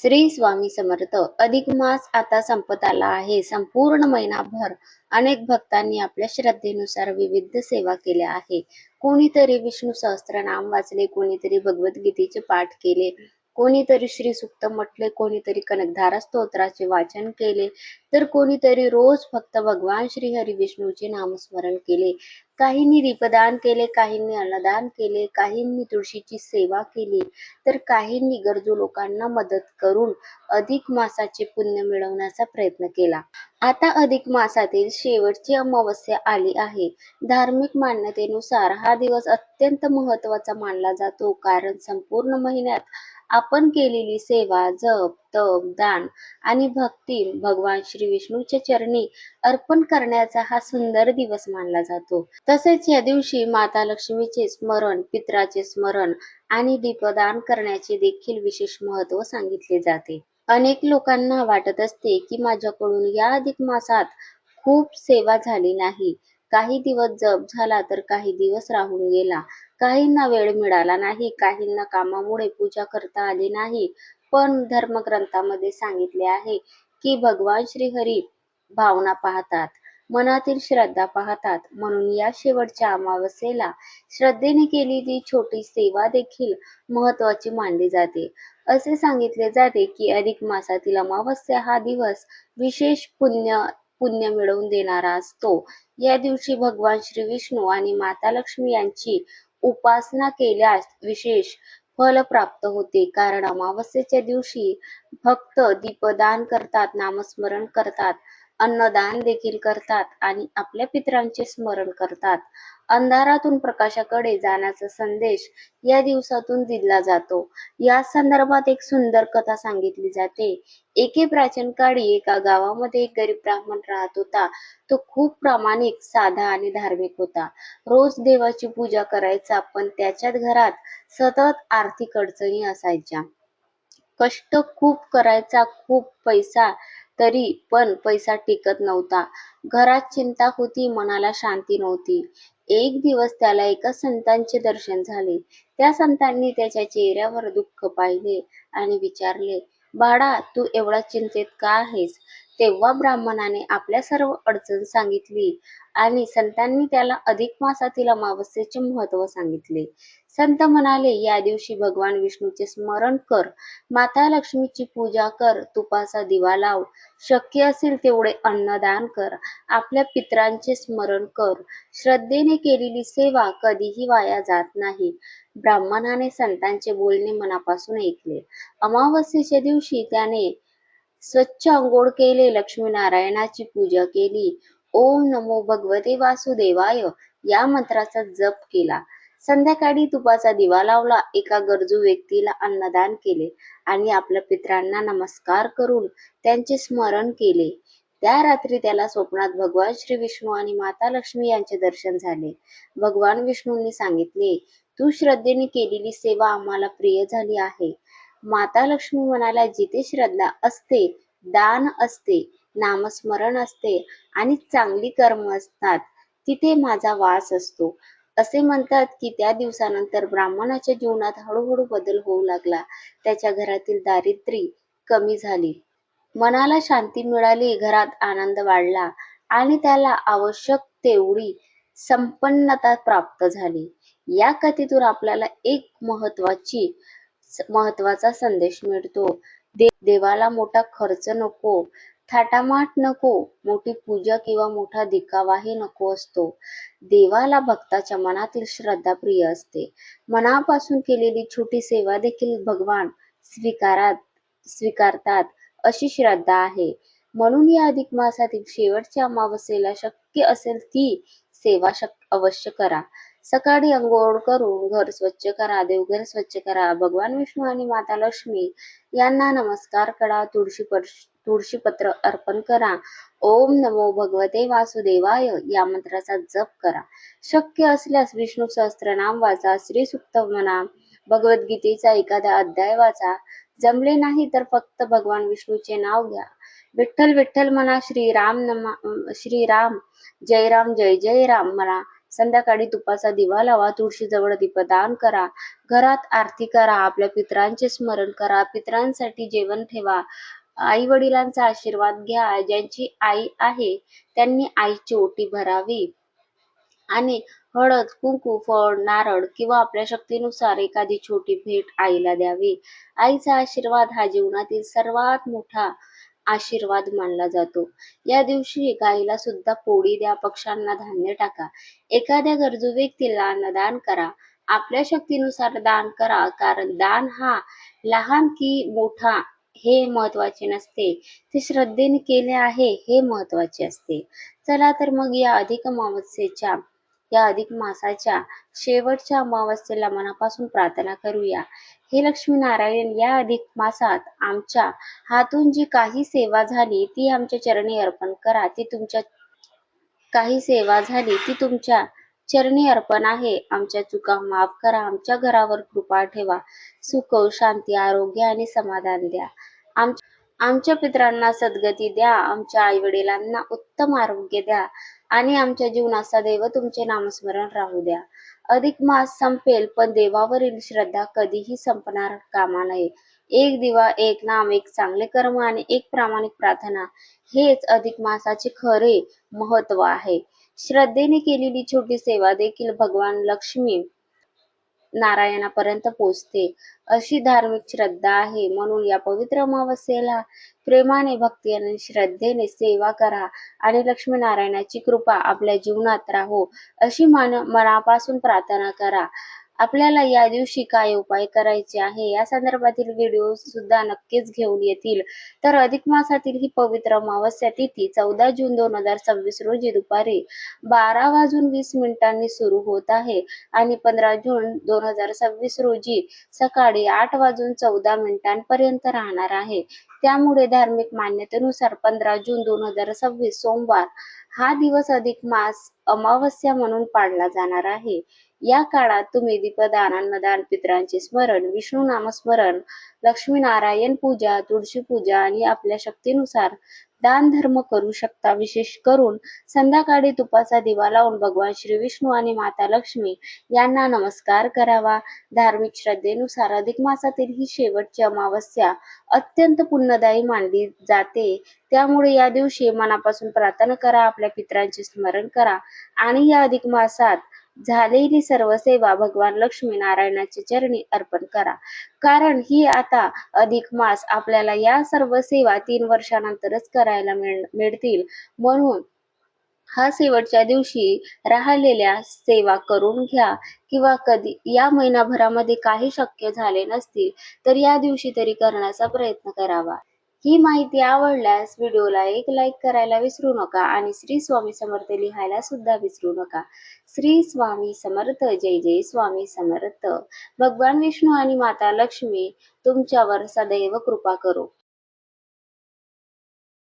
श्री स्वामी समर्थ. अधिक मास आता संपत आला आहे. संपूर्ण महिनाभर अनेक भक्तांनी आपल्या श्रद्धेनुसार विविध सेवा केल्या आहे. कोणीतरी विष्णू सहस्त्रनाम वाचले, कोणीतरी भगवद्गीतेचे पाठ केले, कोणीतरी श्री सुक्त म्हटले, कोणीतरी कनकधारा स्तोत्राचे वाचन केले, तर कोणीतरी रोज फक्त भगवान श्री हरी विष्णूचे नामस्मरण केले. काहींनी दीपदान केले, काहींनी अन्नदान केले, काहींनी तुळशीची सेवा केली, तर काहींनी गरजू लोकांना मदत करून अधिक मासाचे पुण्य मिळवण्याचा प्रयत्न केला. आता अधिक मासातील शेवटची अमावस्या आली आहे. धार्मिक मान्यतेनुसार हा दिवस अत्यंत महत्त्वाचा मानला जातो, कारण संपूर्ण महिन्यात आपण केलेली सेवा, जप, तप, दान आणि भक्ती भगवान श्री विष्णूच्या चरणी अर्पण करण्याचा हा सुंदर दिवस मानला जातो. तसेच या दिवशी माता लक्ष्मीचे स्मरण, पितराचे स्मरण आणि दीपदान करण्याचे देखील विशेष महत्त्व सांगितले जाते. अनेक लोकांना वाटत असते की माझ्याकडून या अधिक मासात खूप सेवा झाली नाही. काही दिवस जप झाला तर काही दिवस राहून गेला. काहींना वेळ मिळाला नाही, काहींना कामामुळे पूजा करता आली नाही. पण धर्मग्रंथामध्ये सांगितले आहे की भगवान श्रीहरी भावना पाहतात, मनातील श्रद्धा पाहतात. म्हणून या शेवटच्या अमावस्येला श्रद्धेने केलेली छोटी सेवा देखील महत्त्वाची मानली जाते. असे सांगितले जाते की अधिक मासातील अमावस्या हा दिवस विशेष पुण्य मिळवून देणारा असतो. या दिवशी भगवान श्री विष्णू आणि माता लक्ष्मी यांची उपासना केल्यास विशेष फल प्राप्त होते, कारण अमावस्येच्या दिवशी भक्त दीपदान करतात, नामस्मरण करतात, अन्नदान देखील करतात आणि आपल्या पितरांचे स्मरण करतात. अंधारातून प्रकाशाकडे जाण्याचा संदेश या दिवसातून दिला जातो. या संदर्भात एक सुंदर कथा सांगितली जाते. एके प्राचीन काळी एका गावामध्ये एक गरीब ब्राह्मण राहत होता. तो खूप प्रामाणिक, साधा आणि धार्मिक होता. रोज देवाची पूजा करायचा, पण त्याच्याच घरात सतत आर्थिक अडचणी असायच्या. कष्ट खूप करायचा, खूप पैसा, तरी पण पैसा टिकत नव्हता. घरात चिंता होती, मनाला शांती नव्हती. एक दिवस त्याला एका संतांचे दर्शन झाले. त्या संतांनी त्याच्या चेहऱ्यावर दुःख पाहिले आणि विचारले, बाळा, तू एवढा चिंतेत का आहेस? तेव्हा ब्राह्मणाने आपल्या सर्व अडचण सांगितली आणि संतांनी त्याला अधिक मासातील अमावस्येचे महत्त्व सांगितले. संत म्हणाले, या दिवशी भगवान विष्णूचे स्मरण कर, माता लक्ष्मीची पूजा कर, तुपाचा दिवा लाव, शक्य असेल तेवढे अन्नदान कर, आपल्या पितरांचे स्मरण कर. श्रद्धेने केलेली सेवा कधीही वाया जात नाही. ब्राह्मणाने संतांचे बोलणे मनापासून ऐकले. अमावस्येच्या दिवशी त्याने स्वच्छ अंघोळ केले, लक्ष्मीनारायणाची पूजा केली, ओम नमो भगवते वासुदेवाय या मंत्राचा जप केला. संध्याकाळी तुपाचा दिवा लावला, एका गरजू व्यक्तीला अन्नदान केले आणि आपल्या पितरांना नमस्कार करून त्यांचे स्मरण केले. त्या रात्री त्याला स्वप्नात भगवान श्री विष्णू आणि माता लक्ष्मी यांचे दर्शन झाले. भगवान विष्णूंनी सांगितले, तू श्रद्धेने केलेली सेवा आम्हाला प्रिय झाली आहे. माता लक्ष्मी म्हणाल्या, जिथे श्रद्धा असते, दान असते, नामस्मरण असते आणि चांगली कर्म असतात, तिथे माझा वास असतो. असे म्हणतात की त्या दिवसानंतर ब्राह्मणाच्या जीवनात हळूहळू बदल होऊ लागला. त्याच्या घरातील दारिद्र्य कमी झाली, मनाला शांती मिळाली, घरात आनंद वाढला आणि त्याला आवश्यक तेवढी संपन्नता प्राप्त झाली. या कथेतून आपल्याला एक महत्वाचा संदेश मिळतो. देवाला मोठा खर्च नको, थाटामाट नको, मोठी पूजा किंवा मोठा दिखावाही नको असतो. देवाला भक्ताच्या मनातील श्रद्धा प्रिय असते. मनापासून केलेली छोटी सेवा देखील भगवान स्वीकारतात अशी श्रद्धा आहे. म्हणून या अधिक मासातील शेवटच्या अमावस्येला शक्य असेल ती सेवा अवश्य करा. सकाळी अंघोळ करून घर स्वच्छ करा, देवघर स्वच्छ करा, भगवान विष्णू आणि माता लक्ष्मी यांना नमस्कार करा, तुळशीपत्र अर्पण करा, ओम नमो भगवते वासुदेवाय या मंत्राचा जप करा. शक्य असल्यास विष्णू सहस्त्रनाम वाचा, श्री सुक्त म्हणा, भगवद्गीतेचा एखादा अध्याय वाचा. जमले नाही तर फक्त भगवान विष्णूचे नाव घ्या. विठ्ठल विठ्ठल म्हणा, श्रीराम जय राम जय जय राम म्हणा. संध्याकाळी तुपाचा दिवा लावा, तुळशीजवळ दीपदान करा, घरात आरती करा, आपल्या पितरांचे स्मरण करा, पितरांसाठी जेवण ठेवा, आई वडिलांचा आशीर्वाद घ्या. ज्यांची आई आहे त्यांनी आईची ओटी भरावी आणि हळद, कुंकू, फळ, नारळ किंवा आपल्या शक्तीनुसार एखादी छोटी भेट आईला द्यावी. आईचा आशीर्वाद हा जीवनातील सर्वात मोठा आशीर्वाद मानला जातो. या दिवशी गाईला सुद्धा पोळी द्या, पक्ष्यांना धान्य टाका, एखाद्या गरजू व्यक्तीला अन्नदान करा, आपल्या शक्तीनुसार दान करा. कारण दान हा लहान की मोठा हे महत्वाचे नसते, ते श्रद्धेने केले आहे हे महत्वाचे असते. चला तर मग या अधिक मासाच्या शेवटच्या अमावस्येला मनापासून प्रार्थना करूया. हे लक्ष्मीनारायण, या अधिक मासात आमच्या हातून जी काही सेवा झाली ती आमच्या चरणी अर्पण करा. ती तुमच्या चरणी अर्पण आहे. आमच्या चुका माफ करा, आमच्या घरावर कृपा ठेवा, सुख, शांती, आरोग्य आणि समाधान द्या. आमच्या पितरांना सद्गती द्या, आमच्या आई वडिलांना उत्तम आरोग्य द्या आणि आमच्या जीवनात सदैव तुमचे नामस्मरण राहू द्या. अधिक मास संपेल पण देवावरील श्रद्धा कधीही संपणार कामा नये. एक दिवा, एक नाम, एक चांगले कर्म आणि एक प्रामाणिक प्रार्थना, हेच अधिक मासाचे खरे महत्व आहे. श्रद्धेने केलेली छोटी सेवा देखील भगवान लक्ष्मी नारायणापर्यंत पोचते, अशी धार्मिक श्रद्धा आहे. म्हणून या पवित्र अमावस्येला प्रेमाने, भक्ती आणि श्रद्धेने सेवा करा आणि लक्ष्मीनारायणाची कृपा आपल्या जीवनात राहो, अशी मनापासून प्रार्थना करा. आपल्याला या दिवशी काय उपाय करायचे आहे या संदर्भातील व्हिडिओ सुद्धा नक्कीच घेऊन येतील. तर अधिक मासातील ही पवित्र अमावस्या तिथी 14 जून 2026 रोजी दुपारी 12:20 सुरू होत आहे आणि 15 जून 2026 रोजी सकाळी 8:14 पर्यंत राहणार आहे. त्यामुळे धार्मिक मान्यतेनुसार 15 जून 2026 सोमवार हा दिवस अधिक मास अमावस्या म्हणून पाळला जाणार आहे. या काळात तुम्ही दीपदान, अन्नदान, पितरांचे स्मरण, विष्णू नामस्मरण, लक्ष्मीनारायण पूजा, तुळशी पूजा आणि आपल्या शक्तीनुसार दान धर्म करू शकता. विशेष करून संध्याकाळी तुपाचा दिवा लावून भगवान श्री विष्णू आणि माता लक्ष्मी यांना नमस्कार करावा. धार्मिक श्रद्धेनुसार अधिक मासातील ही शेवटची अमावस्या अत्यंत पुण्यदायी मानली जाते. त्यामुळे या दिवशी मनापासून प्रार्थना करा, आपल्या पितरांचे स्मरण करा आणि या अधिक मासात झालेली सर्व सेवा भगवान लक्ष्मी नारायणाच्या चरणी अर्पण करा. कारण ही आता अधिक मास आपल्याला या सर्व सेवा 3 वर्षानंतरच करायला मिळतील. म्हणून हा शेवटच्या दिवशी राहिलेल्या सेवा करून घ्या किंवा कधी या महिनाभरामध्ये काही शक्य झाले नसतील तर या दिवशी तरी करण्याचा प्रयत्न करावा. ही माहिती आवडल्यास व्हिडिओला एक लाईक करायला विसरू नका आणि श्री स्वामी समर्थ लिहायला सुद्धा विसरू नका. श्री स्वामी समर्थ. जय जय स्वामी समर्थ. भगवान विष्णू आणि माता लक्ष्मी तुमच्यावर सदैव कृपा करो.